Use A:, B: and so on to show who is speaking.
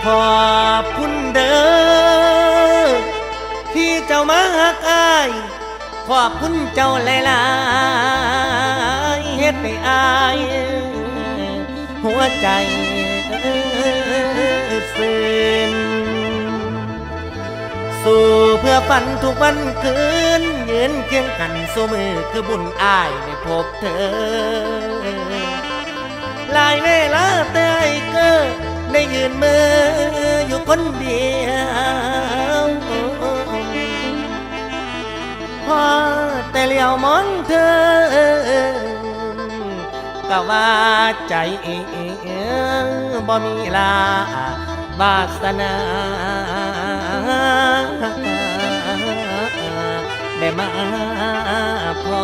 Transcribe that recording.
A: ขอบคุณเด้อที่เจ้ามาหักอายขอบคุณเจ้าหลายๆเฮ็ดให้อายหัวใจซึ้งสู้เพื่อฝันทุกวันคืนยืนเคียงกันสู้มือคือบุญอายได้พบเธอหลายเวลาแต่ไอ้เก้อได้ยืนมืออยู่คนเดียวพอแต่เหลียวมองเธอก็ว่าใจบ่มีลาวาสนาได้มาพอ